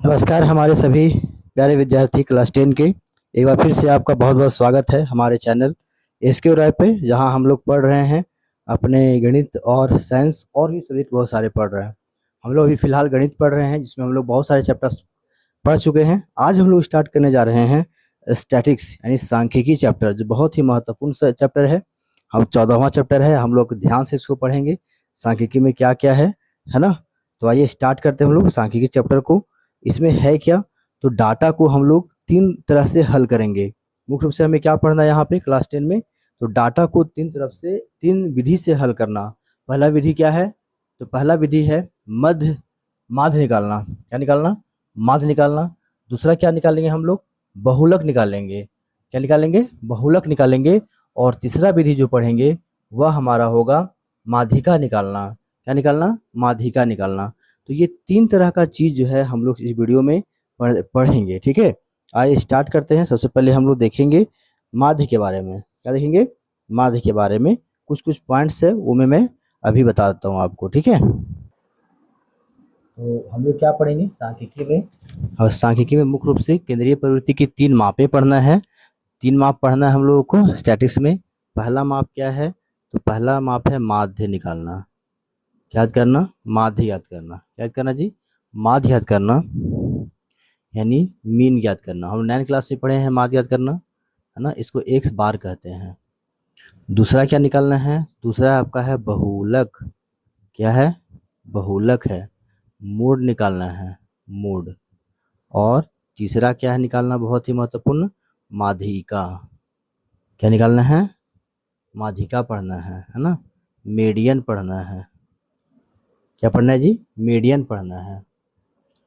नमस्कार हमारे सभी प्यारे विद्यार्थी क्लास 10 के। एक बार फिर से आपका बहुत बहुत स्वागत है हमारे चैनल एसके राय पे, जहां हम लोग पढ़ रहे हैं अपने गणित और साइंस और भी सब्जेक्ट बहुत सारे पढ़ रहे हैं। हम लोग अभी फिलहाल गणित पढ़ रहे हैं, जिसमें हम लोग बहुत सारे चैप्टर्स पढ़ चुके हैं। आज हम लोग स्टार्ट करने जा रहे हैं स्टैटिक्स यानी सांख्यिकी चैप्टर, जो बहुत ही महत्वपूर्ण चैप्टर है। हम 14वां चैप्टर है, हम लोग ध्यान से इसको पढ़ेंगे सांख्यिकी में क्या क्या है ना। तो आइए स्टार्ट करते हैं हम लोग सांख्यिकी चैप्टर को। इसमें है क्या, तो डाटा को हम लोग तीन तरह से हल करेंगे। मुख्य रूप से हमें क्या पढ़ना है यहाँ पे क्लास 10 में, तो डाटा को तीन विधि से हल करना। पहला विधि क्या है, तो पहला विधि है मध्य माध्य निकालना। क्या निकालना? माध्य निकालना। दूसरा क्या निकालेंगे हम लोग? बहुलक निकालेंगे। क्या निकालेंगे? बहुलक निकालेंगे। और तीसरा विधि जो पढ़ेंगे वह हमारा होगा माध्यिका निकालना। क्या निकालना? माध्यिका निकालना। तो ये तीन तरह का चीज जो है हम लोग इस वीडियो में पढ़ेंगे। ठीक है, आइए स्टार्ट करते हैं। सबसे पहले हम लोग देखेंगे माध्य के बारे में। क्या देखेंगे? माध्य के बारे में कुछ कुछ पॉइंट्स है, वो मैं अभी बता देता हूँ आपको। ठीक है, तो हम लोग क्या पढ़ेंगे सांख्यिकी में। और सांख्यिकी में मुख्य रूप से केंद्रीय प्रवृत्ति की तीन मापें पढ़ना है। तीन माप पढ़ना है हम लोगों को स्टैटिक्स में। पहला माप क्या है, तो पहला माप है माध्य निकालना। क्या याद करना? माध्य याद करना। क्या याद करना जी? माध्य याद करना, यानी मीन याद करना। हम 9 क्लास में पढ़े हैं माध्य याद करना, है ना। इसको एक्स बार कहते हैं। दूसरा क्या निकालना है? दूसरा आपका है बहुलक। क्या है? बहुलक है। मूड निकालना है, मूड। और तीसरा क्या है निकालना, बहुत ही महत्वपूर्ण, माध्यिका। क्या निकालना है? माध्यिका पढ़ना है ना। मीडियन पढ़ना है। क्या पढ़ना है जी? मीडियन पढ़ना है।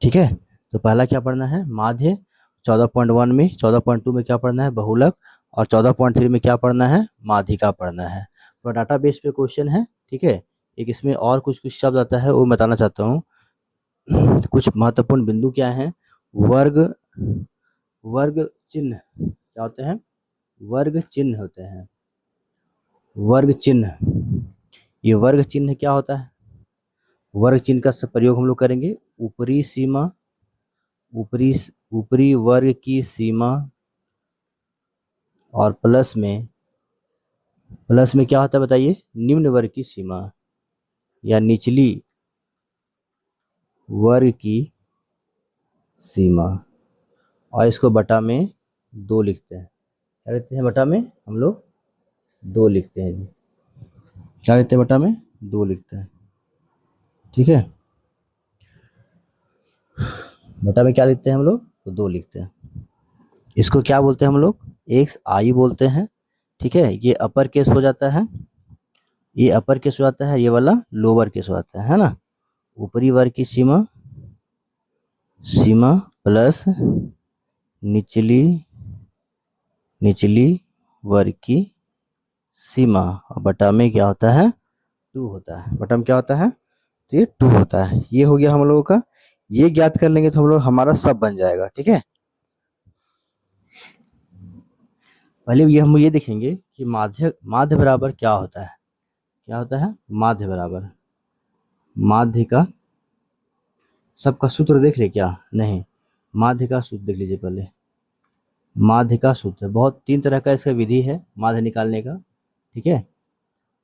ठीक है, तो पहला क्या पढ़ना है? माध्य। 14.1 में, 14.2 में क्या पढ़ना है? बहुलक। और 14.3 में क्या पढ़ना है? माध्यिका पढ़ना है। तो डाटा बेस पे क्वेश्चन है। ठीक है, एक इसमें और कुछ कुछ शब्द आता है, वो बताना चाहता हूँ। कुछ महत्वपूर्ण बिंदु क्या है? वर्ग, वर्ग चिन्ह क्या होते हैं? वर्ग चिन्ह होते हैं। वर्ग चिन्ह, ये वर्ग चिन्ह क्या होता है? वर्ग चिन्ह का प्रयोग हम लोग करेंगे ऊपरी सीमा, ऊपरी ऊपरी वर्ग की सीमा, और प्लस में क्या होता है बताइए? निम्न वर्ग की सीमा या निचली वर्ग की सीमा। और इसको बटा में 2 लिखते हैं। क्या लिखते हैं? बटा में हम लोग 2 लिखते हैं जी। क्या लिखते हैं? बटा में 2 लिखते हैं। ठीक है, बटा में क्या लिखते हैं हम लोग? तो 2 लिखते हैं। इसको क्या बोलते हैं हम लोग? एक्स आई बोलते हैं। ठीक है, ये अपर केस हो जाता है, ये अपर केस हो जाता है, ये वाला लोअर केस हो जाता है ना। ऊपरी वर्ग की सीमा, सीमा प्लस निचली निचली वर्ग की सीमा, और बटा में क्या होता है? 2 होता है। बटा में क्या होता है? तो ये 2 होता है। ये हो गया हम लोगों का। ये ज्ञात कर लेंगे तो हम लोग हमारा सब बन जाएगा। ठीक है, पहले ये हम ये देखेंगे कि माध्य माध्य बराबर क्या होता है। क्या होता है? माध्य बराबर, माध्य का सबका सूत्र देख ले क्या? नहीं, माध्य का सूत्र देख लीजिए पहले। माध्य का सूत्र बहुत तीन तरह का इसका विधि है माध्य निकालने का। ठीक है,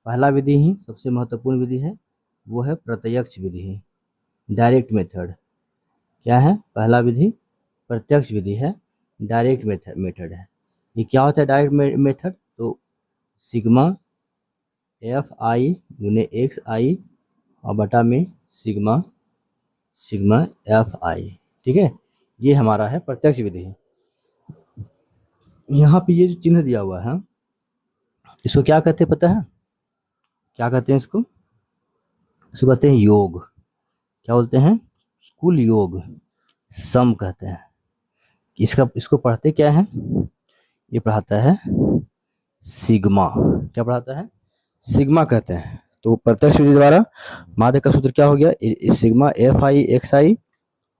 पहला विधि ही सबसे महत्वपूर्ण विधि है, वो है प्रत्यक्ष विधि, डायरेक्ट मेथड। क्या है? पहला विधि प्रत्यक्ष विधि है, डायरेक्ट मेथड है। ये क्या होता है डायरेक्ट मेथड? तो सिग्मा एफ आई गुने एक्स आई और बटा में सिग्मा सिग्मा एफ आई। ठीक है, ये हमारा है प्रत्यक्ष विधि। यहाँ पे ये जो चिन्ह दिया हुआ है, इसको क्या कहते हैं पता है? क्या कहते हैं इसको? इसको कहते हैं योग। क्या बोलते हैं? कुल योग, सम कहते हैं। इसको पढ़ते क्या है? ये पढ़ाता है सिग्मा। क्या पढ़ाता है? सिग्मा कहते हैं। तो प्रत्यक्ष विधि द्वारा माध्य का सूत्र क्या हो गया? Sigma F I x I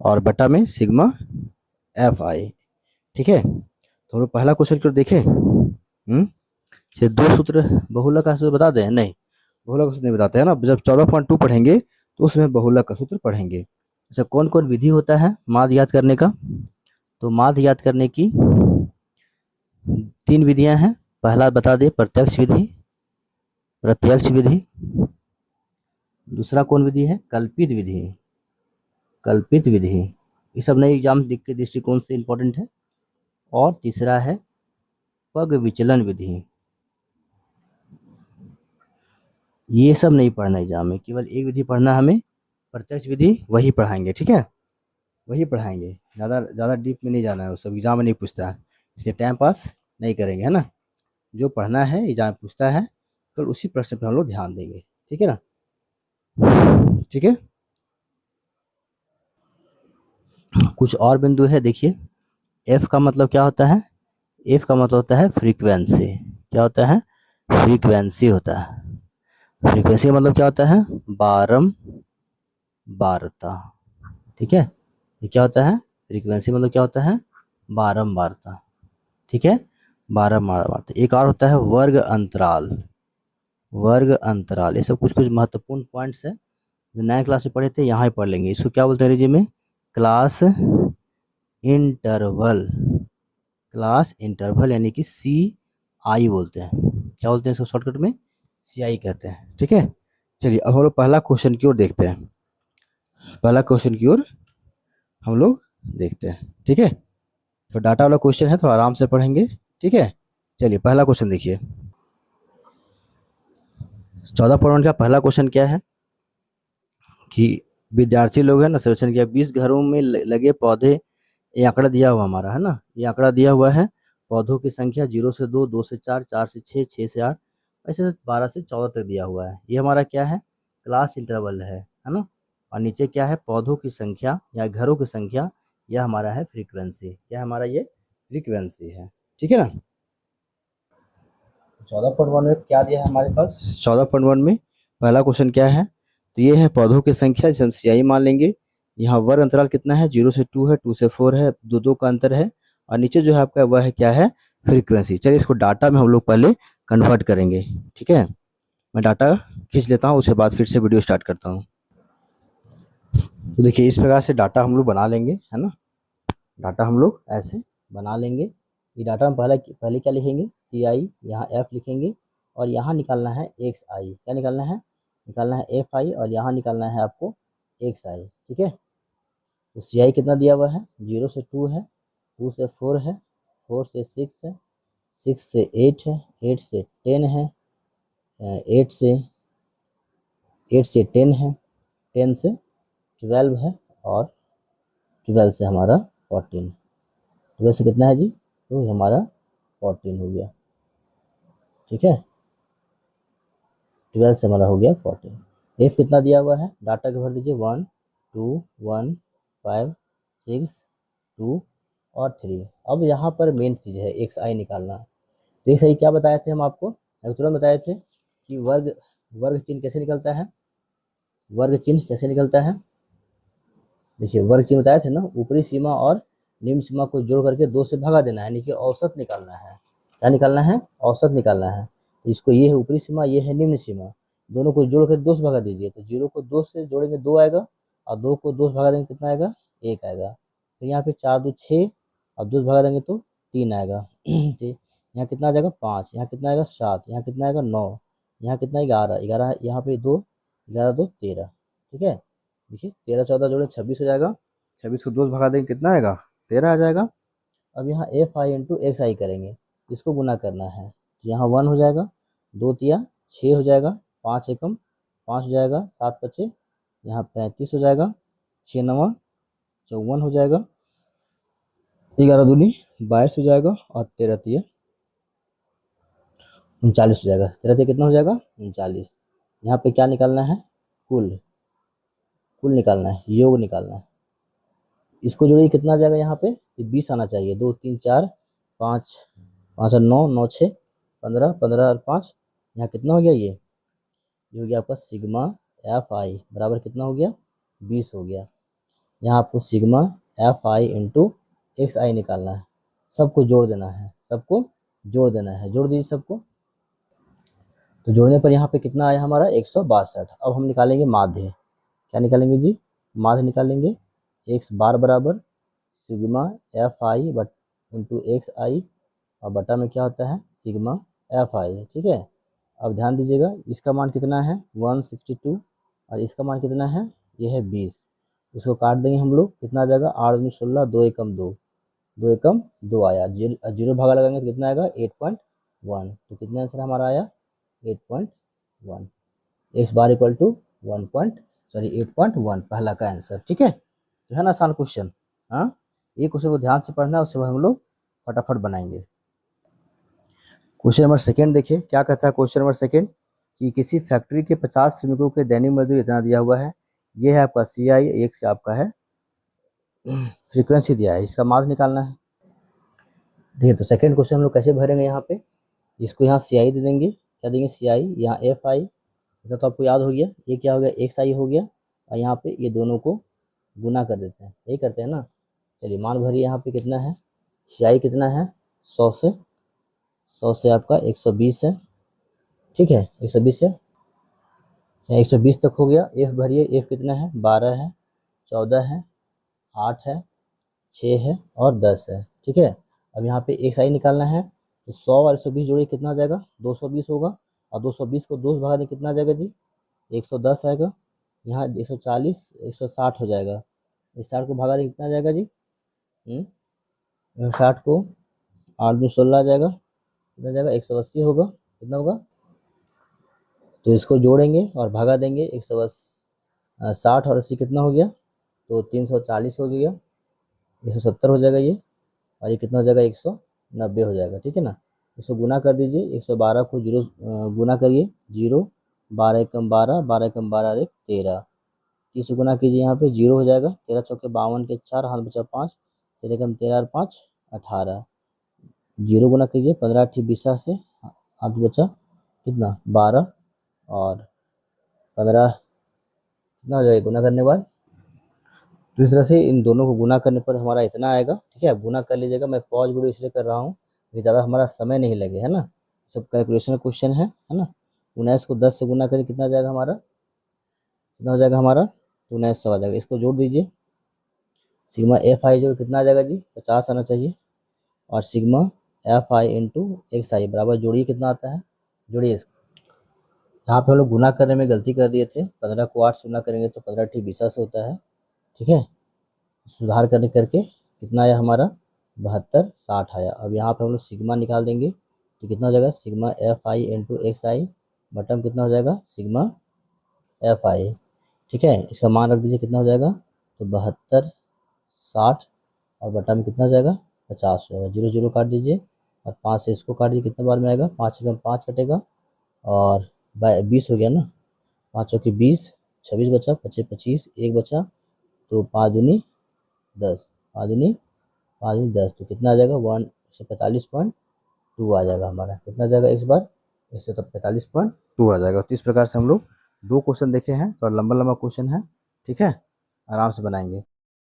और बटा में सिग्मा एफ आई। ठीक है, तो हम लोग पहला क्वेश्चन क्यों देखें। ये 2 सूत्र बहुलक का सूत्र बता दें? नहीं, बहुलक का सूत्र नहीं बताते हैं ना। जब 14.2 पढ़ेंगे तो उसमें बहुलक का सूत्र पढ़ेंगे। अच्छा, कौन कौन विधि होता है माध्य याद करने का? तो माध्य याद करने की 3 विधियां हैं। पहला बता दे, प्रत्यक्ष विधि, प्रत्यक्ष विधि। दूसरा कौन विधि है? कल्पित विधि, कल्पित विधि। ये सब नए एग्जाम के दृष्टिकोण से इंपॉर्टेंट है। और तीसरा है पग विचलन विधि। ये सब नहीं पढ़ना एग्जाम में, केवल एक विधि पढ़ना हमें, प्रत्यक्ष विधि, वही पढ़ाएंगे। ठीक है, वही पढ़ाएंगे, ज़्यादा ज़्यादा डीप में नहीं जाना है, वो सब एग्जाम में नहीं पूछता है, इसलिए टाइम पास नहीं करेंगे, है ना। जो पढ़ना है एग्जाम में पूछता है, तो उसी प्रश्न पर हम लोग ध्यान देंगे। ठीक है ना, ठीक है। कुछ और बिंदु है, देखिए। एफ का मतलब क्या होता है? एफ का मतलब होता है फ्रीक्वेंसी। क्या होता है? फ्रीक्वेंसी होता है। फ्रीक्वेंसी का मतलब क्या होता है? बारंबारता। ठीक है, ये क्या होता है? फ्रीक्वेंसी मतलब क्या होता है? बारंबारता। ठीक है, बारंबारता। एक और होता है वर्ग अंतराल। वर्ग अंतराल, ये सब कुछ कुछ महत्वपूर्ण पॉइंट्स है जो 9 क्लास में पढ़े थे, यहाँ ही पढ़ लेंगे। इसको क्या बोलते हैं अंग्रेजी में? Class interval. क्लास इंटरवल यानी कि CI बोलते हैं। क्या बोलते हैं इसको शॉर्टकट में? CI कहते हैं। ठीक है, चलिए अब हम लोग पहला क्वेश्चन की ओर देखते हैं। पहला क्वेश्चन की ओर हम लोग देखते हैं। ठीक है, तो डाटा वाला क्वेश्चन है, थोड़ा आराम से पढ़ेंगे। ठीक है, चलिए पहला क्वेश्चन देखिए। 14 का पहला क्वेश्चन क्या है कि विद्यार्थी लोग हैं ना, सर्वेक्षण किया 20 घरों में लगे पौधे, ये आंकड़ा दिया हुआ हमारा, है ना, ये आंकड़ा दिया हुआ है। पौधों की संख्या 0 से 2, 2 से 4, 4 से 6, 6 से 8, ऐसे 12 से 14 तक दिया हुआ है। ये हमारा क्या है? क्लास इंटरवल है ना। और नीचे क्या है? पौधों की संख्या या घरों की संख्या, यह हमारा है फ्रीक्वेंसी। क्या हमारा ये? फ्रीक्वेंसी है। ठीक है ना। 14.1 में क्या दिया है हमारे पास? 14.1 में पहला क्वेश्चन क्या है? तो ये है पौधों की संख्या, जिसे हम CI मान लेंगे। यहाँ वर्ग अंतराल कितना है? 0 से 2 है, 2 से 4 है, 2 2 का अंतर है। और नीचे जो है आपका वह है क्या है? फ्रीक्वेंसी। चलिए इसको डाटा में हम लोग पहले कन्वर्ट करेंगे। ठीक है, मैं डाटा खींच लेता हूँ, उसके बाद फिर से वीडियो स्टार्ट करता हूँ। तो देखिए इस प्रकार से डाटा हम लोग बना लेंगे, है ना। डाटा हम लोग ऐसे बना लेंगे। ये डाटा में पहले पहले क्या लिखेंगे? CI, यहाँ F लिखेंगे, और यहाँ निकालना है XI। क्या निकालना है? निकालना है FI, और यहाँ निकालना है आपको XI। ठीक है, तो CI कितना दिया हुआ है? 0 से 2 है, 2 से 4 है, 4 से 6 है, 6 से 8 है, 8 से 10 है, 8 से 10 है, 10 से 12 है, और 12 से हमारा 14। 12 से कितना है जी? तो हमारा 14 हो गया। ठीक है, 12 से हमारा हो गया 14। एफ कितना दिया हुआ है? डाटा के भर दीजिए, 1 2 1 5 6 2 और 3। अब यहाँ पर मेन चीज़ है XI निकालना। तो XI क्या बताए थे हम आपको? अभी तुरंत बताए थे कि वर्ग वर्ग चिन्ह कैसे निकलता है? वर्ग चिन्ह कैसे निकलता है? देखिए वर्ग चिन्ह बताए थे ना, ऊपरी सीमा और निम्न सीमा को जोड़ करके 2 से भगा देना है, यानी कि औसत निकालना है। क्या निकालना है? औसत निकालना है। इसको ये है ऊपरी सीमा, ये है निम्न सीमा, दोनों को जोड़ कर 2 से भगा दीजिए, तो 0 को 2 से जोड़ेंगे 2 आएगा, और 2 को 2 से भगा देंगे कितना आएगा? 1 आएगा। फिर यहाँ पे 4 2 6, और 2 से भगा देंगे तो 3 आएगा। ठीक, यहाँ कितना आ जाएगा? 5, यहाँ कितना आएगा? 7, यहाँ कितना आएगा? 9, यहाँ कितना? 11, 11 यहाँ पे 2, 11 2 13। ठीक है, देखिए 13 14 जोड़े 26 हो जाएगा, 26 को 2 से भगा देंगे कितना आएगा? 13 आ जाएगा। अब यहाँ FI इंटू XI करेंगे, इसको गुना करना है, तो यहाँ 1 हो जाएगा, 2 तिया 6 हो जाएगा, 5 एकम 5 हो जाएगा, 7 पचे यहाँ 35 हो जाएगा, 6 नवा 54 हो जाएगा, 11 दूनी 22 हो जाएगा, और 13 तिया 39 हो जाएगा। 13 तिया कितना हो जाएगा? 39। यहाँ पे क्या निकालना है? कुल, कुल निकालना है, योग निकालना है। इसको जोड़िए कितना आ जाएगा? यहाँ पे 20 आना चाहिए। 2 3 4 5 5 और 9 9 6 15 15 और 5, यहाँ कितना हो गया? ये हो गया आपका सिग्मा FI बराबर कितना हो गया? 20 हो गया। यहाँ आपको सिग्मा FI इंटू XI निकालना है, सबको जोड़ देना है, सबको जोड़ देना है। जोड़ दीजिए सबको, तो जोड़ने पर यहाँ पे कितना आया हमारा? 162। अब हम निकालेंगे माध्य। क्या निकालेंगे जी? माध्य निकालेंगे, एक्स बार बराबर सिग्मा एफ आई बट इंटू एक्स आई और बटा में क्या होता है सिग्मा एफ आई। ठीक है, अब ध्यान दीजिएगा इसका मान कितना है 162 और इसका मान कितना है ये है 20। इसको काट देंगे हम लोग, कितना आ जाएगा 8 दूनी 16, 2 एकम 2, 2 एकम 2 आया, जीरो भागा लगाएंगे तो कितना आएगा 8.1। तो कितना आंसर हमारा आया 8.1, एक्स बार इक्वल टू 8.1 पहला का आंसर। ठीक है, तो है ना आसान क्वेश्चन। हाँ, ये क्वेश्चन को ध्यान से पढ़ना है, उसके बाद हम लोग फटाफट बनाएंगे। क्वेश्चन नंबर सेकेंड देखिए क्या कहता है। क्वेश्चन नंबर सेकेंड कि किसी फैक्ट्री के 50 श्रमिकों के दैनिक मजदूरी इतना दिया हुआ है, ये है आपका सी आई, एक से आपका है फ्रीक्वेंसी दिया है, इसका मार्क्स निकालना है। देखिए तो सेकेंड क्वेश्चन हम लोग कैसे भरेंगे, यहाँ पे इसको यहाँ सी आई दे देंगे, क्या देंगे सी आई, यहाँ एफ आई, इतना तो आपको याद हो गया, ये क्या हो गया एक्स आई हो गया, और यहाँ पे ये दोनों को गुना कर देते हैं, यही करते हैं ना। चलिए मान भरिए, यहाँ पे कितना है सी आई कितना है 100 से आपका 120 है। ठीक है 120 है, 120 तक हो गया। एफ भरिए, एफ कितना है 12 है, 14 है, 8 है, 6 है और 10 है। ठीक है, अब यहाँ पे एक्स आई निकालना है, तो 100 और 120 जोड़िए कितना आ जाएगा 220 होगा, और 220 को 2 से भगा दें कितना आ जाएगा जी 110 आएगा, यहाँ 140 160 हो जाएगा, इस 60 को भगा दें कितना आ जाएगा जी 60 को 8 में 16 आ जाएगा, कितना आ जाएगा 180 होगा, कितना होगा, तो इसको जोड़ेंगे और भगा देंगे 160 और 80 कितना हो गया, तो 340 हो गया, 170 हो जाएगा ये, और ये कितना हो जाएगा 190 हो जाएगा। ठीक है ना, इसको गुना कर दीजिए, 112 को जीरो गुना करिए, 0 12 एकम 12, 12 एकम 12 एक 13, 30 गुना कीजिए, यहाँ पे 0 हो जाएगा, 13 चौके 52 के 4, हाथ बचा 5, 13 एकम 13 और 5 18, 0 गुना कीजिए, 15 8 20 से हाथ बचा कितना 12 और 15 कितना हो जाएगा गुना करने के बाद। तो इस तरह से इन दोनों को गुना करने पर हमारा इतना आएगा। ठीक है, गुना कर लीजिएगा, मैं पॉज वीडियो इसलिए कर रहा हूँ कि ज़्यादा हमारा समय नहीं लगे, है ना, सब कैलकुलेशन क्वेश्चन है ना। 19 को 10 से गुना करें कितना आ जाएगा हमारा, कितना हो जाएगा हमारा 1900 आ जाएगा, इसको जोड़ दीजिए, सिग्मा एफ आई जोड़ कितना आ जाएगा जी 50 आना चाहिए, और sigma F I into X I बराबर जोड़िए कितना आता है, जोड़िए इसको। यहाँ पे हम लोग गुना करने में गलती कर दिए थे, 15 को 8 से गुना करेंगे तो 15 ठीक 20 से होता है। ठीक है, सुधार करके कितना आया हमारा 72 60 आया। अब यहाँ पे हम लोग सिग्मा निकाल देंगे, तो कितना हो जाएगा sigma F I into X I button कितना हो जाएगा सिग्मा एफ आई। ठीक है, इसका मान रख दीजिए कितना हो जाएगा, तो 72 60 और बटा में कितना हो जाएगा 50 हो जाएगा, 0 0 काट दीजिए और 5 से इसको काट दीजिए, कितने बार में आएगा 5 एकम 5 कटेगा और 20 हो गया ना, 5 चौकी 20, 26 बचा, 25 25 एक बचा, तो 5 दूनी 10, 5 दूनी 10, तो कितना आ जाएगा 145.2 आ जाएगा हमारा, कितना आ जाएगा इस बार इससे तो 45.2 आ जाएगा। तो इस प्रकार से हम लोग 2 क्वेश्चन देखे हैं, तो लंबा लंबा क्वेश्चन है। ठीक है, आराम से बनाएंगे।